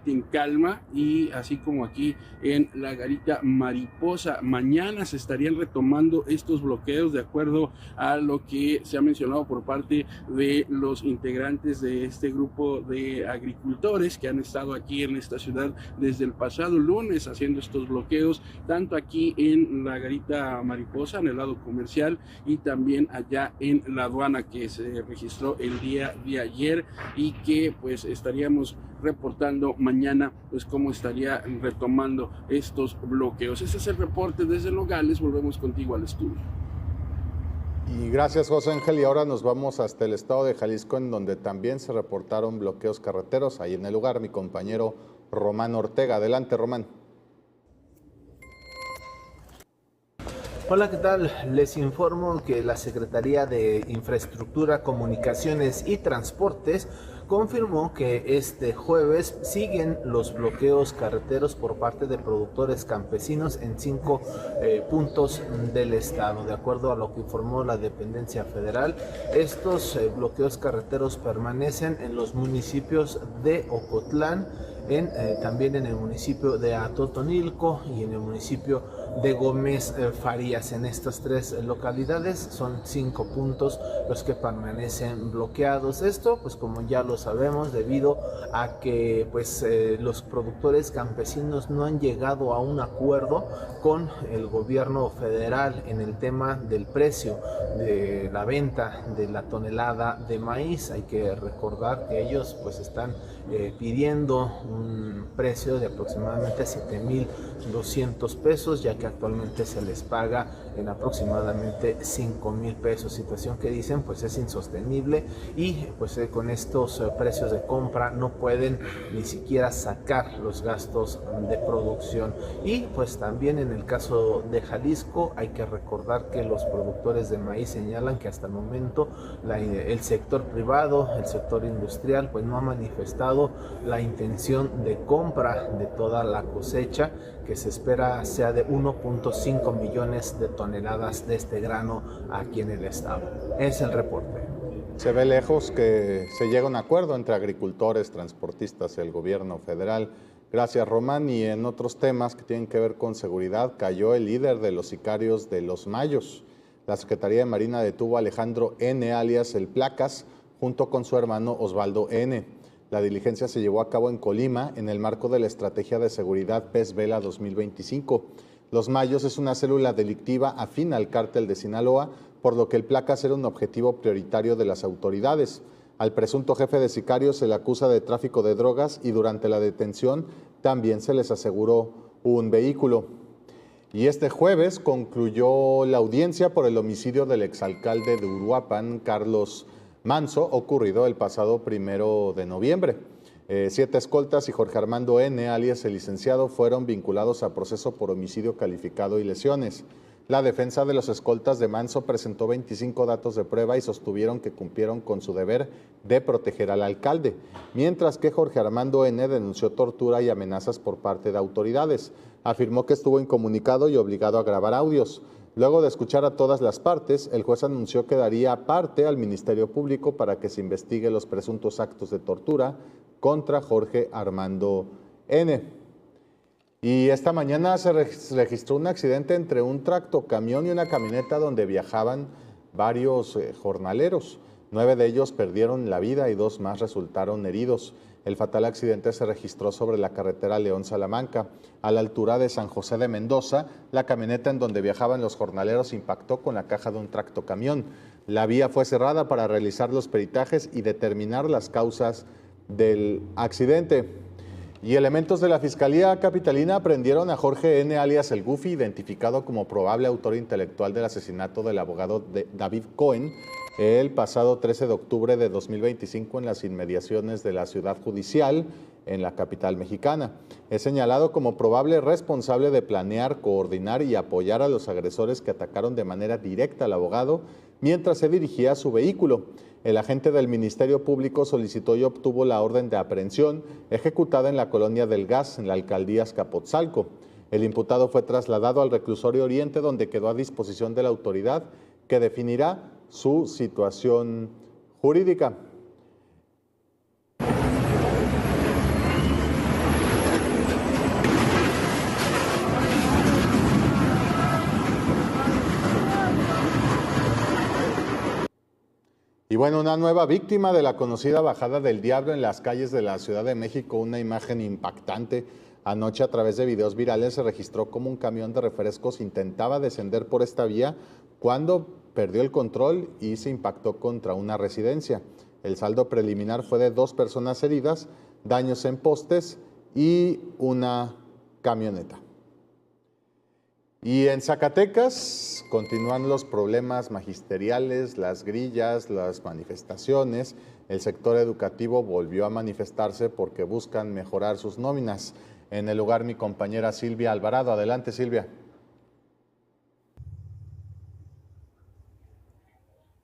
en calma, y así como aquí en la Garita Mariposa. Mañana se estarían retomando estos bloqueos de acuerdo a lo que se ha mencionado por parte de los integrantes de este grupo de agricultores que han estado aquí en esta ciudad desde el pasado lunes haciendo estos bloqueos, tanto aquí en la Garita Mariposa, en el lado comercial, y también allá en la aduana, que se registró el día de ayer, y que pues estaríamos reportando mañana pues cómo estaría retomando estos bloqueos. Ese es el reporte desde Nogales. Volvemos contigo al estudio. Y gracias, José Ángel, y ahora nos vamos hasta el estado de Jalisco, en donde también se reportaron bloqueos carreteros. Ahí en el lugar mi compañero Román Ortega. Adelante, Román. Hola, ¿qué tal? Les informo que la Secretaría de Infraestructura, Comunicaciones y Transportes confirmó que este jueves siguen los bloqueos carreteros por parte de productores campesinos en 5 puntos del estado. De acuerdo a lo que informó la dependencia federal, estos bloqueos carreteros permanecen en los municipios de Ocotlán, también en el municipio de Atotonilco y en el municipio de Gómez Farías. En estas 3 localidades son 5 puntos los que permanecen bloqueados. Esto, pues como ya lo sabemos, debido a que pues los productores campesinos no han llegado a un acuerdo con el gobierno federal en el tema del precio de la venta de la tonelada de maíz. Hay que recordar que ellos pues están pidiendo un precio de aproximadamente 7,200 pesos, ya que actualmente se les paga en aproximadamente 5,000 pesos, situación que dicen pues es insostenible, y pues con estos precios de compra no pueden ni siquiera sacar los gastos de producción. Y pues también en el caso de Jalisco hay que recordar que los productores de maíz señalan que hasta el momento el sector privado, el sector industrial, pues no ha manifestado la intención de compra de toda la cosecha, que se espera sea de 1.5 millones de toneladas de este grano aquí en el estado. Es el reporte. Se ve lejos que se llegue a un acuerdo entre agricultores, transportistas y el gobierno federal. Gracias, Román. Y en otros temas que tienen que ver con seguridad, cayó el líder de los sicarios de Los Mayos. La Secretaría de Marina detuvo a Alejandro N., alias El Placas, junto con su hermano Osvaldo N. La diligencia se llevó a cabo en Colima en el marco de la Estrategia de Seguridad Pez Vela 2025. Los Mayos es una célula delictiva afín al cártel de Sinaloa, por lo que El Placas era un objetivo prioritario de las autoridades. Al presunto jefe de sicarios se le acusa de tráfico de drogas, y durante la detención también se les aseguró un vehículo. Y este jueves concluyó la audiencia por el homicidio del exalcalde de Uruapan, Carlos Manso, ocurrido el pasado 1 de noviembre. 7 escoltas y Jorge Armando N., alias el licenciado, fueron vinculados a proceso por homicidio calificado y lesiones. La defensa de los escoltas de Manso presentó 25 datos de prueba y sostuvieron que cumplieron con su deber de proteger al alcalde, mientras que Jorge Armando N. denunció tortura y amenazas por parte de autoridades. Afirmó que estuvo incomunicado y obligado a grabar audios. Luego de escuchar a todas las partes, el juez anunció que daría parte al Ministerio Público para que se investigue los presuntos actos de tortura contra Jorge Armando N. Y esta mañana se registró un accidente entre un tractocamión y una camioneta donde viajaban varios jornaleros. 9 de ellos perdieron la vida y 2 más resultaron heridos. El fatal accidente se registró sobre la carretera León-Salamanca. A la altura de San José de Mendoza, la camioneta en donde viajaban los jornaleros impactó con la caja de un tractocamión. La vía fue cerrada para realizar los peritajes y determinar las causas del accidente. Y elementos de la Fiscalía Capitalina aprendieron a Jorge N., alias El Goofy, identificado como probable autor intelectual del asesinato del abogado David Cohen el pasado 13 de octubre de 2025 en las inmediaciones de la Ciudad Judicial en la capital mexicana. Es señalado como probable responsable de planear, coordinar y apoyar a los agresores que atacaron de manera directa al abogado mientras se dirigía a su vehículo. El agente del Ministerio Público solicitó y obtuvo la orden de aprehensión ejecutada en la Colonia del Gas, en la alcaldía Azcapotzalco. El imputado fue trasladado al reclusorio Oriente, donde quedó a disposición de la autoridad, que definirá su situación jurídica. bueno, una nueva víctima de la conocida bajada del diablo en las calles de la Ciudad de México, una imagen impactante. Anoche, a través de videos virales, se registró cómo un camión de refrescos intentaba descender por esta vía cuando perdió el control y se impactó contra una residencia. El saldo preliminar fue de 2 personas heridas, daños en postes y una camioneta. Y en Zacatecas continúan los problemas magisteriales, las grillas, las manifestaciones. El sector educativo volvió a manifestarse porque buscan mejorar sus nóminas. En el lugar, mi compañera Silvia Alvarado. Adelante, Silvia.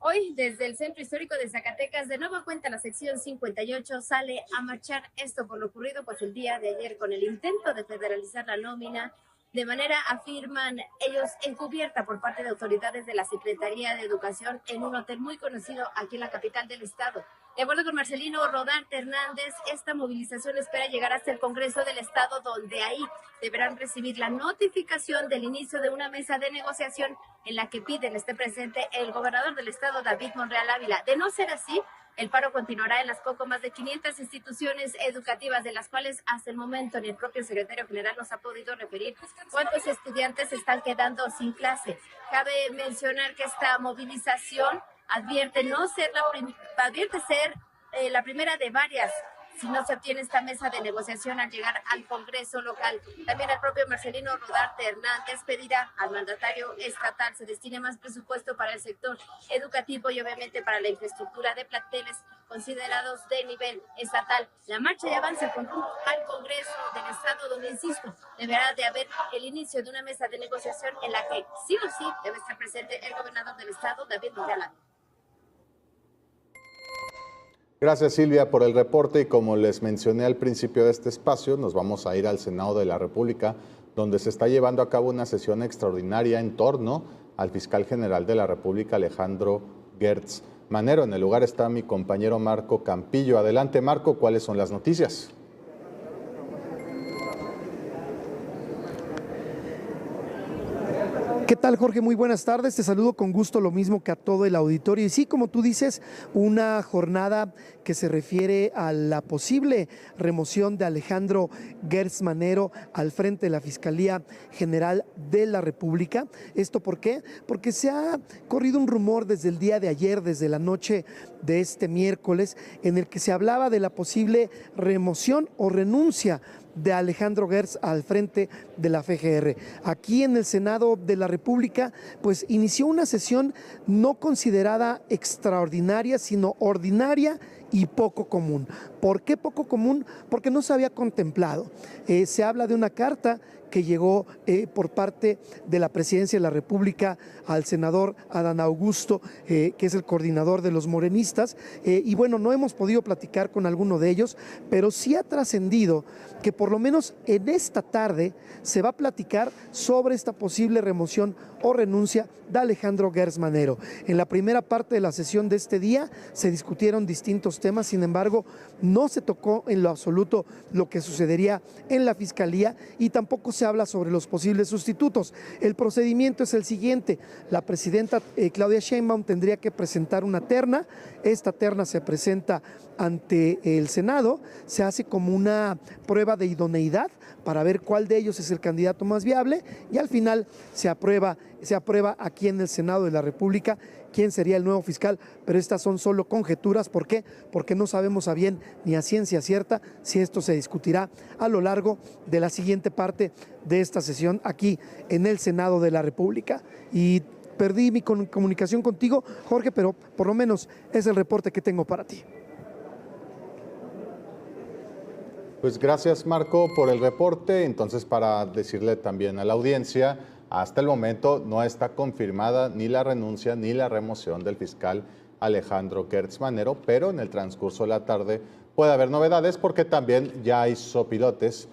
Hoy, desde el Centro Histórico de Zacatecas, de nueva cuenta la sección 58 sale a marchar. Esto por lo ocurrido pues el día de ayer con el intento de federalizar la nómina de manera, afirman ellos, encubierta por parte de autoridades de la Secretaría de Educación en un hotel muy conocido aquí en la capital del estado. De acuerdo con Marcelino Rodarte Hernández, esta movilización espera llegar hasta el Congreso del Estado, donde ahí deberán recibir la notificación del inicio de una mesa de negociación en la que piden esté presente el gobernador del estado, David Monreal Ávila. De no ser así, el paro continuará en las poco más de 500 instituciones educativas, de las cuales hasta el momento ni el propio secretario general nos ha podido referir cuántos estudiantes están quedando sin clase. Cabe mencionar que esta movilización advierte ser la primera de varias si no se obtiene esta mesa de negociación al llegar al Congreso local. También el propio Marcelino Rodarte Hernández pedirá al mandatario estatal se destine más presupuesto para el sector educativo y obviamente para la infraestructura de planteles considerados de nivel estatal. La marcha de avance con rumbo al Congreso del Estado, donde, insisto, deberá de haber el inicio de una mesa de negociación en la que sí o sí debe estar presente el gobernador del estado, David Monreal Ávila. Gracias, Silvia, por el reporte, y como les mencioné al principio de este espacio, nos vamos a ir al Senado de la República, donde se está llevando a cabo una sesión extraordinaria en torno al fiscal general de la República, Alejandro Gertz Manero. En el lugar está mi compañero Marco Campillo. Adelante, Marco, ¿cuáles son las noticias? ¿Qué tal, Jorge? Muy buenas tardes. Te saludo con gusto, lo mismo que a todo el auditorio. Y sí, como tú dices, una jornada que se refiere a la posible remoción de Alejandro Gertz Manero al frente de la Fiscalía General de la República. ¿Esto por qué? Porque se ha corrido un rumor desde el día de ayer, desde la noche de este miércoles, en el que se hablaba de la posible remoción o renuncia de Alejandro Gertz al frente de la FGR. Aquí en el Senado de la República, pues inició una sesión no considerada extraordinaria, sino ordinaria y poco común. ¿Por qué poco común? Porque no se había contemplado. Se habla de una carta que llegó por parte de la Presidencia de la República al senador Adán Augusto, que es el coordinador de los morenistas, y bueno, no hemos podido platicar con alguno de ellos, pero sí ha trascendido que por lo menos en esta tarde se va a platicar sobre esta posible remoción o renuncia de Alejandro Gertz Manero. En la primera parte de la sesión de este día se discutieron distintos temas, sin embargo, no se tocó en lo absoluto lo que sucedería en la Fiscalía y tampoco se habla sobre los posibles sustitutos. El procedimiento es el siguiente: la presidenta Claudia Sheinbaum tendría que presentar una terna. Esta terna se presenta ante el Senado, se hace como una prueba de idoneidad para ver cuál de ellos es el candidato más viable y al final se aprueba aquí en el Senado de la República quién sería el nuevo fiscal, pero estas son solo conjeturas. ¿Por qué? Porque no sabemos a bien ni a ciencia cierta si esto se discutirá a lo largo de la siguiente parte de esta sesión aquí en el Senado de la República. Y perdí mi comunicación contigo, Jorge, pero por lo menos es el reporte que tengo para ti. Pues gracias, Marco, por el reporte. Entonces, para decirle también a la audiencia, hasta el momento no está confirmada ni la renuncia ni la remoción del fiscal Alejandro Gertz Manero, pero en el transcurso de la tarde puede haber novedades porque también ya hay sopilotes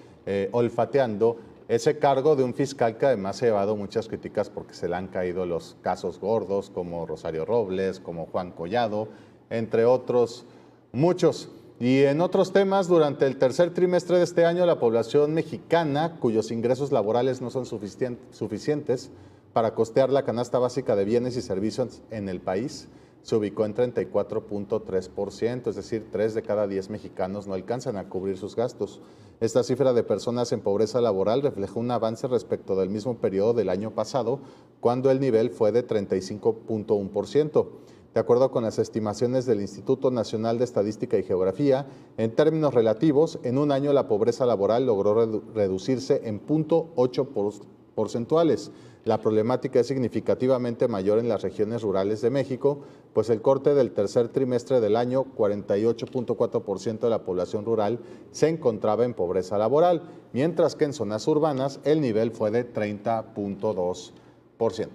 olfateando ese cargo de un fiscal que además se ha llevado muchas críticas porque se le han caído los casos gordos como Rosario Robles, como Juan Collado, entre otros muchos. Y en otros temas, durante el tercer trimestre de este año, la población mexicana, cuyos ingresos laborales no son suficientes para costear la canasta básica de bienes y servicios en el país, se ubicó en 34.3%, es decir, 3 de cada 10 mexicanos no alcanzan a cubrir sus gastos. Esta cifra de personas en pobreza laboral refleja un avance respecto del mismo periodo del año pasado, cuando el nivel fue de 35.1%. De acuerdo con las estimaciones del Instituto Nacional de Estadística y Geografía, en términos relativos, en un año la pobreza laboral logró reducirse en 0.8 porcentuales. La problemática es significativamente mayor en las regiones rurales de México, pues el corte del tercer trimestre del año, 48.4% de la población rural se encontraba en pobreza laboral, mientras que en zonas urbanas el nivel fue de 30.2%.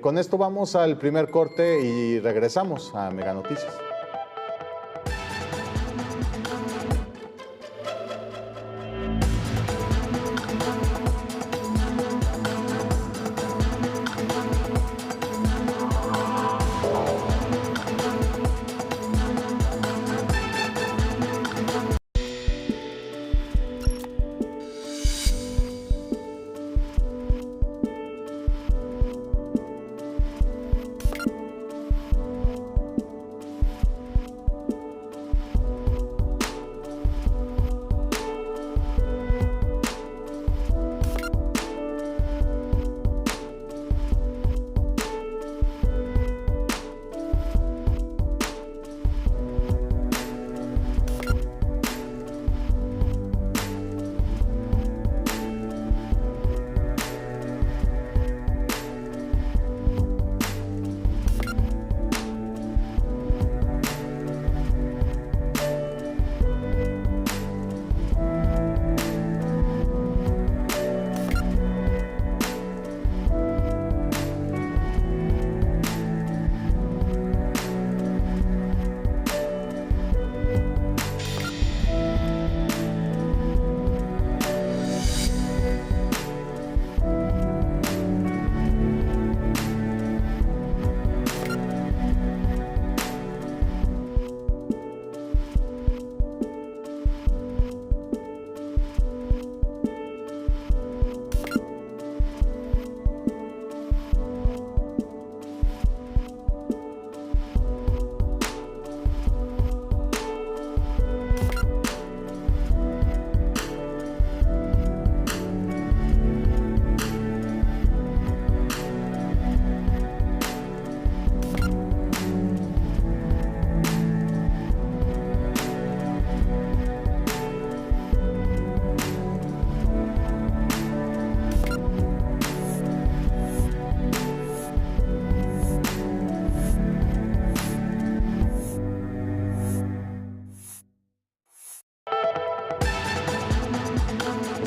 Con esto vamos al primer corte y regresamos a Mega Noticias.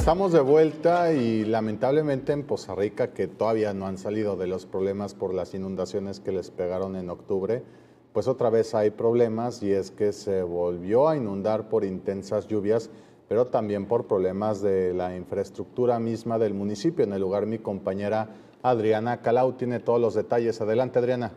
Estamos de vuelta y lamentablemente en Poza Rica, que todavía no han salido de los problemas por las inundaciones que les pegaron en octubre, pues otra vez hay problemas, y es que se volvió a inundar por intensas lluvias, pero también por problemas de la infraestructura misma del municipio. En el lugar, mi compañera Adriana Calau tiene todos los detalles. Adelante, Adriana.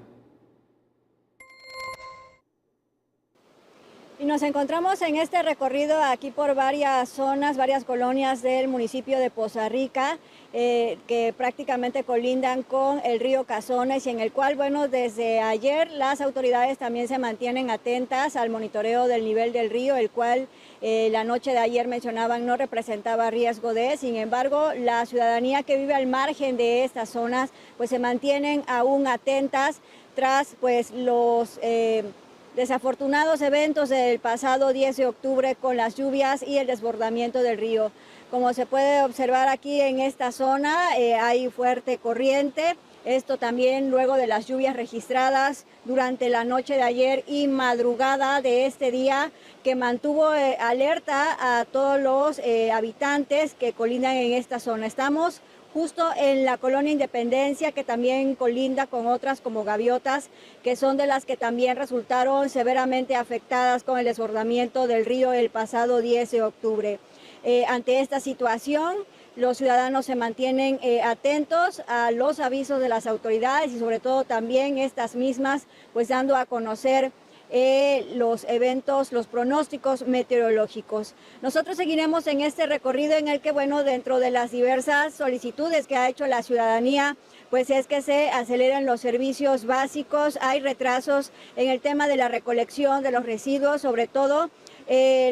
Y nos encontramos en este recorrido aquí por varias zonas, varias colonias del municipio de Poza Rica, que prácticamente colindan con el río Cazones, y en el cual, bueno, desde ayer las autoridades también se mantienen atentas al monitoreo del nivel del río, el cual la noche de ayer mencionaban no representaba riesgo de. Sin embargo, la ciudadanía que vive al margen de estas zonas pues se mantienen aún atentas tras pues los desafortunados eventos del pasado 10 de octubre con las lluvias y el desbordamiento del río. Como se puede observar aquí en esta zona, hay fuerte corriente. Esto también luego de las lluvias registradas durante la noche de ayer y madrugada de este día, que mantuvo alerta a todos los habitantes que colindan en esta zona. Estamos justo en la colonia Independencia, que también colinda con otras como Gaviotas, que son de las que también resultaron severamente afectadas con el desbordamiento del río el pasado 10 de octubre. Ante esta situación, los ciudadanos se mantienen atentos a los avisos de las autoridades, y sobre todo también estas mismas pues dando a conocer los eventos, los pronósticos meteorológicos. Nosotros seguiremos en este recorrido en el que, bueno, dentro de las diversas solicitudes que ha hecho la ciudadanía, pues es que se aceleren los servicios básicos. Hay retrasos en el tema de la recolección de los residuos, sobre todo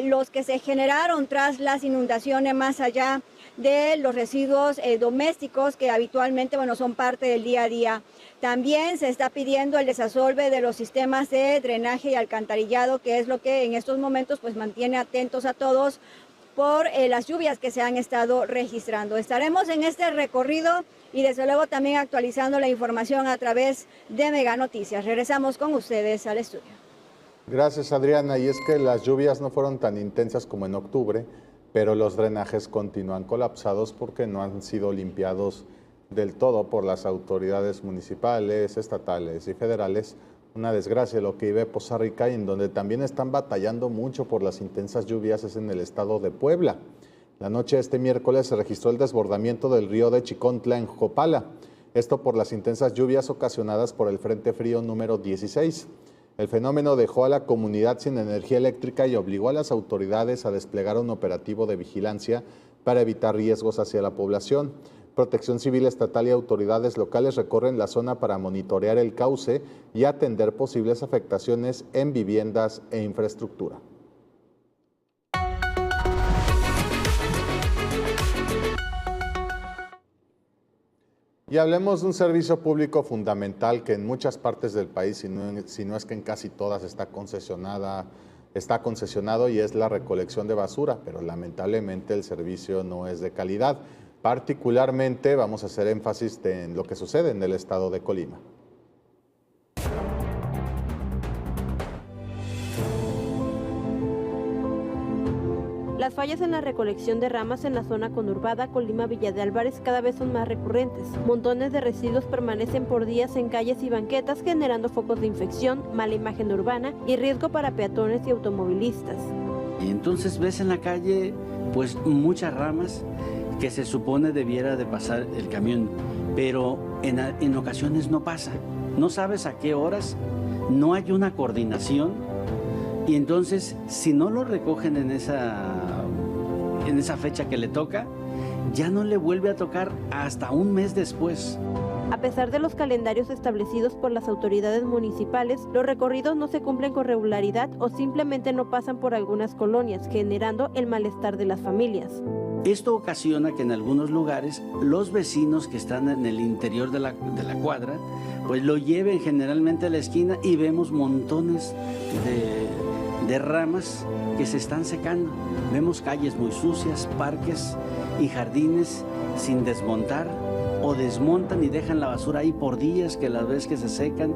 los que se generaron tras las inundaciones, más allá de los residuos domésticos que habitualmente, bueno, son parte del día a día. También se está pidiendo el desasolve de los sistemas de drenaje y alcantarillado, que es lo que en estos momentos pues mantiene atentos a todos por las lluvias que se han estado registrando. Estaremos en este recorrido y desde luego también actualizando la información a través de Mega Noticias. Regresamos con ustedes al estudio. Gracias, Adriana. Y es que las lluvias no fueron tan intensas como en octubre, pero los drenajes continúan colapsados porque no han sido limpiados del todo por las autoridades municipales, estatales y federales. Una desgracia lo que vive Poza Rica, y en donde también están batallando mucho por las intensas lluvias es en el estado de Puebla. La noche de este miércoles se registró el desbordamiento del río de Chicontla en Jopala. Esto por las intensas lluvias ocasionadas por el Frente Frío número 16. El fenómeno dejó a la comunidad sin energía eléctrica y obligó a las autoridades a desplegar un operativo de vigilancia para evitar riesgos hacia la población. Protección Civil Estatal y autoridades locales recorren la zona para monitorear el cauce y atender posibles afectaciones en viviendas e infraestructura. Y hablemos de un servicio público fundamental que en muchas partes del país, si no es que en casi todas, está concesionado, y es la recolección de basura, pero lamentablemente el servicio no es de calidad. Particularmente vamos a hacer énfasis en lo que sucede en el estado de Colima. Las fallas en la recolección de ramas en la zona conurbada Colima-Villa de Álvarez cada vez son más recurrentes. Montones de residuos permanecen por días en calles y banquetas, generando focos de infección, mala imagen urbana y riesgo para peatones y automovilistas. Y entonces ves en la calle pues muchas ramas que se supone debiera de pasar el camión, pero en ocasiones no pasa. No sabes a qué horas, no hay una coordinación, y entonces si no lo recogen en esa fecha que le toca, ya no le vuelve a tocar hasta un mes después. A pesar de los calendarios establecidos por las autoridades municipales, los recorridos no se cumplen con regularidad o simplemente no pasan por algunas colonias, generando el malestar de las familias. Esto ocasiona que en algunos lugares los vecinos que están en el interior de la cuadra pues lo lleven generalmente a la esquina y vemos montones de ramas que se están secando. Vemos calles muy sucias, parques y jardines sin desmontar, o desmontan y dejan la basura ahí por días que las ves que se secan.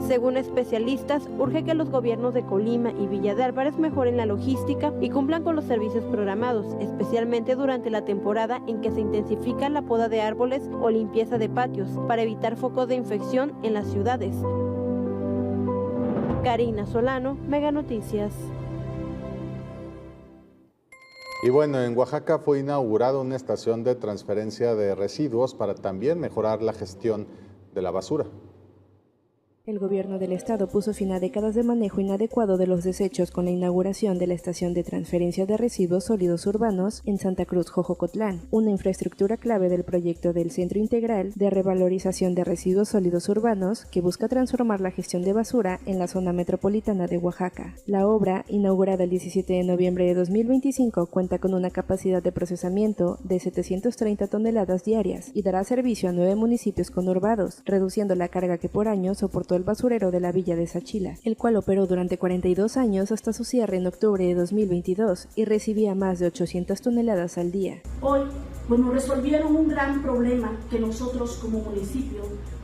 Según especialistas, urge que los gobiernos de Colima y Villa de Álvarez mejoren la logística y cumplan con los servicios programados, especialmente durante la temporada en que se intensifica la poda de árboles o limpieza de patios, para evitar focos de infección en las ciudades. Karina Solano, Mega Noticias. Y bueno, en Oaxaca fue inaugurada una estación de transferencia de residuos para también mejorar la gestión de la basura. El gobierno del estado puso fin a décadas de manejo inadecuado de los desechos con la inauguración de la estación de transferencia de residuos sólidos urbanos en Santa Cruz, Jojocotlán, una infraestructura clave del proyecto del Centro Integral de Revalorización de Residuos Sólidos Urbanos, que busca transformar la gestión de basura en la zona metropolitana de Oaxaca. La obra, inaugurada el 17 de noviembre de 2025, cuenta con una capacidad de procesamiento de 730 toneladas diarias y dará servicio a 9 municipios conurbados, reduciendo la carga que por año soportó el basurero de la villa de Sachila, el cual operó durante 42 años hasta su cierre en octubre de 2022 y recibía más de 800 toneladas al día. Hoy, resolvieron un gran problema que nosotros como municipio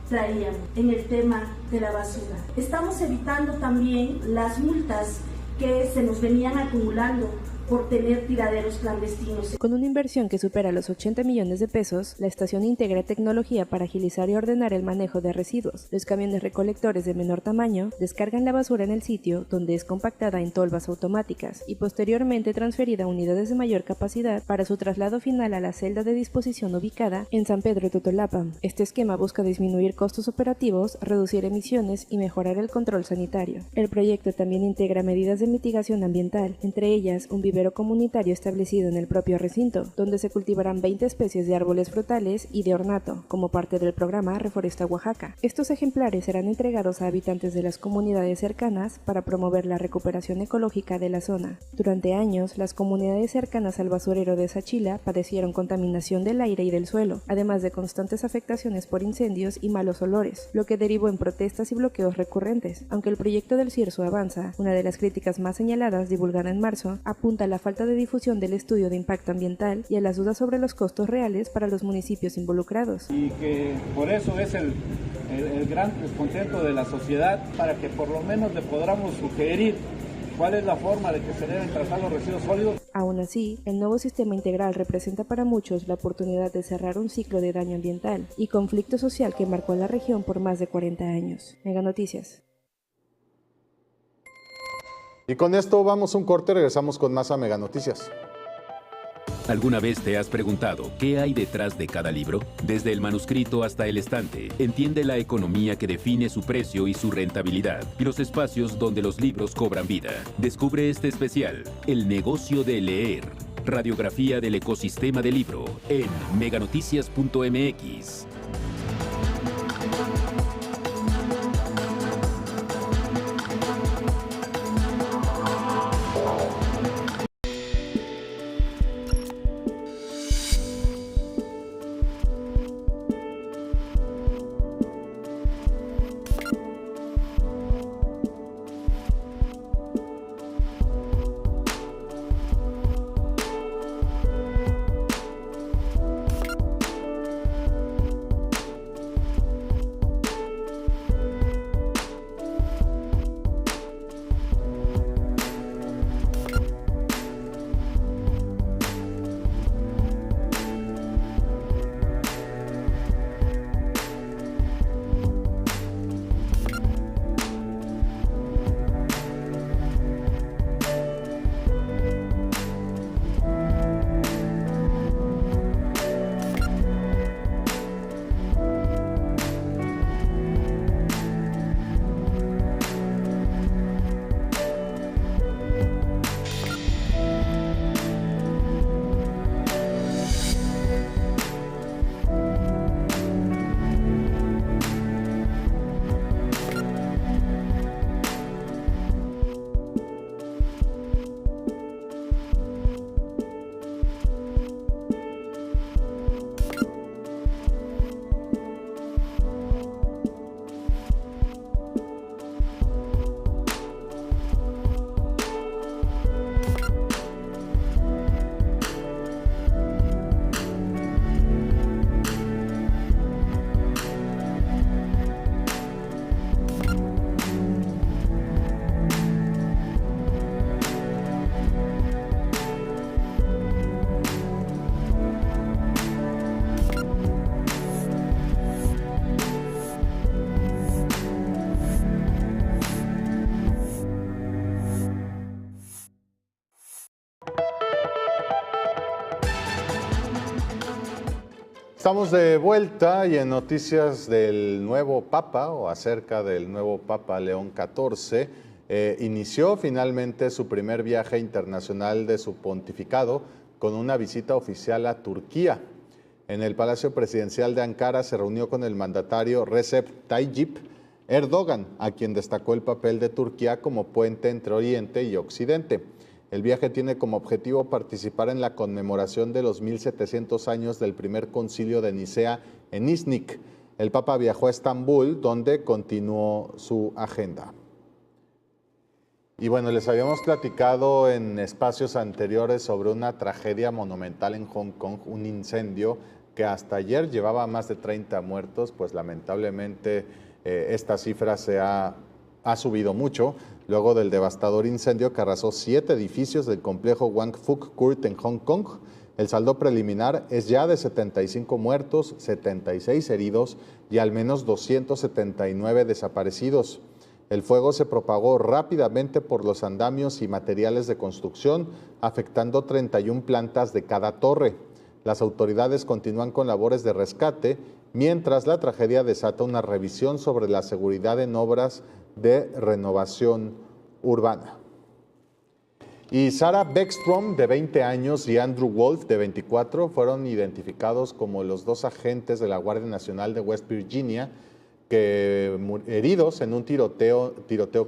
traíamos en el tema de la basura. Estamos evitando también las multas que se nos venían acumulando por tener tiraderos clandestinos. Con una inversión que supera los 80 millones de pesos, la estación integra tecnología para agilizar y ordenar el manejo de residuos. Los camiones recolectores de menor tamaño descargan la basura en el sitio, donde es compactada en tolvas automáticas y posteriormente transferida a unidades de mayor capacidad para su traslado final a la celda de disposición ubicada en San Pedro Totolapa. Este esquema busca disminuir costos operativos, reducir emisiones y mejorar el control sanitario. El proyecto también integra medidas de mitigación ambiental, entre ellas un vivero comunitario establecido en el propio recinto, donde se cultivarán 20 especies de árboles frutales y de ornato, como parte del programa Reforesta Oaxaca. Estos ejemplares serán entregados a habitantes de las comunidades cercanas para promover la recuperación ecológica de la zona. Durante años, las comunidades cercanas al basurero de Sachila padecieron contaminación del aire y del suelo, además de constantes afectaciones por incendios y malos olores, lo que derivó en protestas y bloqueos recurrentes. Aunque el proyecto del Cierzo avanza, una de las críticas más señaladas, divulgada en marzo, apunta a la falta de difusión del estudio de impacto ambiental y a las dudas sobre los costos reales para los municipios involucrados. Y que por eso es el gran descontento de la sociedad, para que por lo menos le podamos sugerir cuál es la forma de que se deben tratar los residuos sólidos. Aún así, el nuevo sistema integral representa para muchos la oportunidad de cerrar un ciclo de daño ambiental y conflicto social que marcó a la región por más de 40 años. Mega Noticias. Y con esto vamos a un corte, regresamos con más a Mega Noticias. ¿Alguna vez te has preguntado qué hay detrás de cada libro? Desde el manuscrito hasta el estante, entiende la economía que define su precio y su rentabilidad, y los espacios donde los libros cobran vida. Descubre este especial, El negocio de leer. Radiografía del ecosistema del libro en meganoticias.mx. Estamos de vuelta y en noticias del nuevo Papa o acerca del nuevo Papa León XIV, inició finalmente su primer viaje internacional de su pontificado con una visita oficial a Turquía. En el Palacio Presidencial de Ankara se reunió con el mandatario Recep Tayyip Erdogan, a quien destacó el papel de Turquía como puente entre Oriente y Occidente. El viaje tiene como objetivo participar en la conmemoración de los 1700 años del primer concilio de Nicea en Iznik. El Papa viajó a Estambul, donde continuó su agenda. Y bueno, les habíamos platicado en espacios anteriores sobre una tragedia monumental en Hong Kong, un incendio que hasta ayer llevaba más de 30 muertos, pues lamentablemente esta cifra ha subido mucho. luego del devastador incendio que arrasó 7 edificios del complejo Wang Fuk Court en Hong Kong. El saldo preliminar es ya de 75 muertos, 76 heridos y al menos 279 desaparecidos. El fuego se propagó rápidamente por los andamios y materiales de construcción, afectando 31 plantas de cada torre. Las autoridades continúan con labores de rescate, mientras la tragedia desata una revisión sobre la seguridad en obras de renovación urbana. Y Sarah Beckstrom, de 20 años, y Andrew Wolf, de 24, fueron identificados como los 2 agentes de la Guardia Nacional de West Virginia heridos en un tiroteo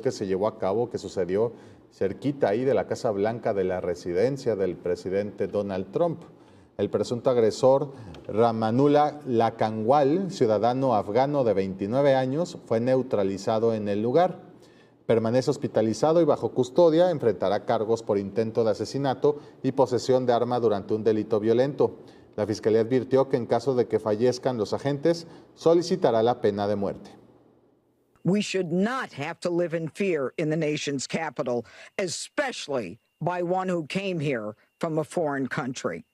que se llevó a cabo, que sucedió cerquita ahí de la Casa Blanca, de la residencia del presidente Donald Trump. El presunto agresor, Ramanullah Lakanwal, ciudadano afgano de 29 años, fue neutralizado en el lugar. Permanece hospitalizado y bajo custodia, enfrentará cargos por intento de asesinato y posesión de arma durante un delito violento. La Fiscalía advirtió que en caso de que fallezcan los agentes, solicitará la pena de muerte. We should not have to live in fear in the nation's capital, especially by one who came here from a foreign country.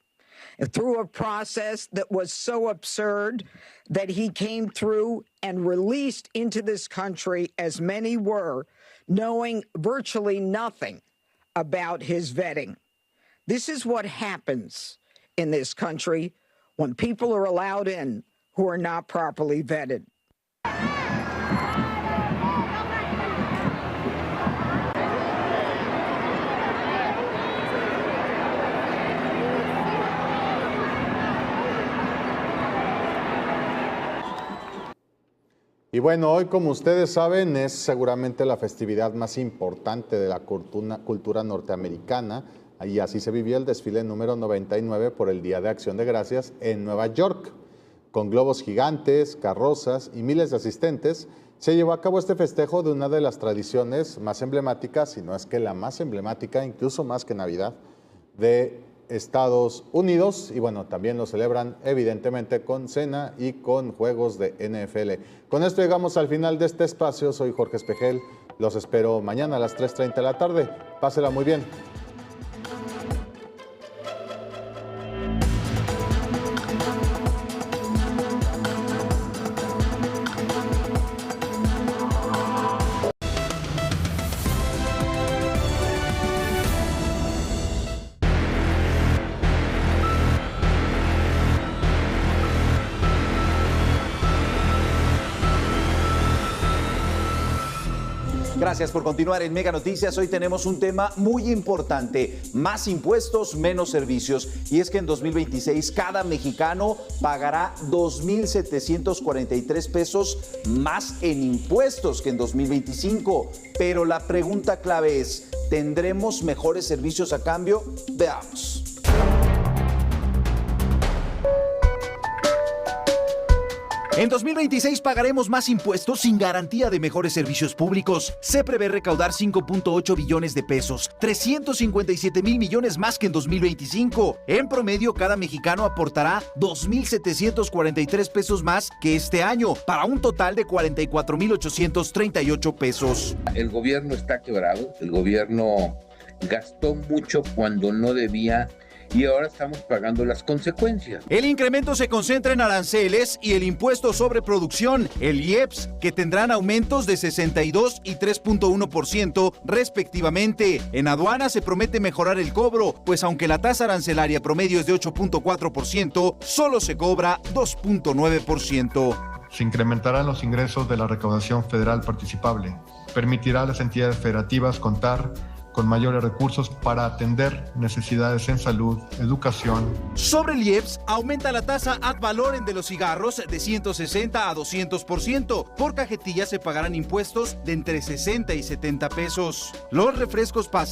Through a process that was so absurd that he came through and released into this country, as many were, knowing virtually nothing about his vetting. This is what happens in this country when people are allowed in who are not properly vetted. Y bueno, hoy, como ustedes saben, es seguramente la festividad más importante de la cultura norteamericana, y así se vivió el desfile número 99 por el Día de Acción de Gracias en Nueva York. Con globos gigantes, carrozas y miles de asistentes, se llevó a cabo este festejo de una de las tradiciones más emblemáticas, si no es que la más emblemática, incluso más que Navidad, de Estados Unidos. Y bueno, también lo celebran evidentemente con cena y con juegos de NFL. Con esto llegamos al final de este espacio. Soy Jorge Espejel, los espero mañana a las 3:30 de la tarde. Pásela muy bien. Gracias por continuar en Mega Noticias. Hoy tenemos un tema muy importante: más impuestos, menos servicios. Y es que en 2026 cada mexicano pagará 2,743 pesos más en impuestos que en 2025. Pero la pregunta clave es: ¿tendremos mejores servicios a cambio? Veamos. En 2026 pagaremos más impuestos sin garantía de mejores servicios públicos. Se prevé recaudar 5.8 billones de pesos, 357,000 millones más que en 2025. En promedio, cada mexicano aportará 2,743 pesos más que este año, para un total de 44,838 pesos. El gobierno está quebrado, el gobierno gastó mucho cuando no debía, y ahora estamos pagando las consecuencias. El incremento se concentra en aranceles y el impuesto sobre producción, el IEPS, que tendrán aumentos de 62 y 3.1% respectivamente. En aduanas se promete mejorar el cobro, pues aunque la tasa arancelaria promedio es de 8.4%, solo se cobra 2.9%. Se incrementarán los ingresos de la recaudación federal participable. Permitirá a las entidades federativas contar con mayores recursos para atender necesidades en salud, educación. Sobre el IEPS, aumenta la tasa ad valorem de los cigarros de 160 a 200%. Por cajetilla se pagarán impuestos de entre 60 y 70 pesos. Los refrescos pasan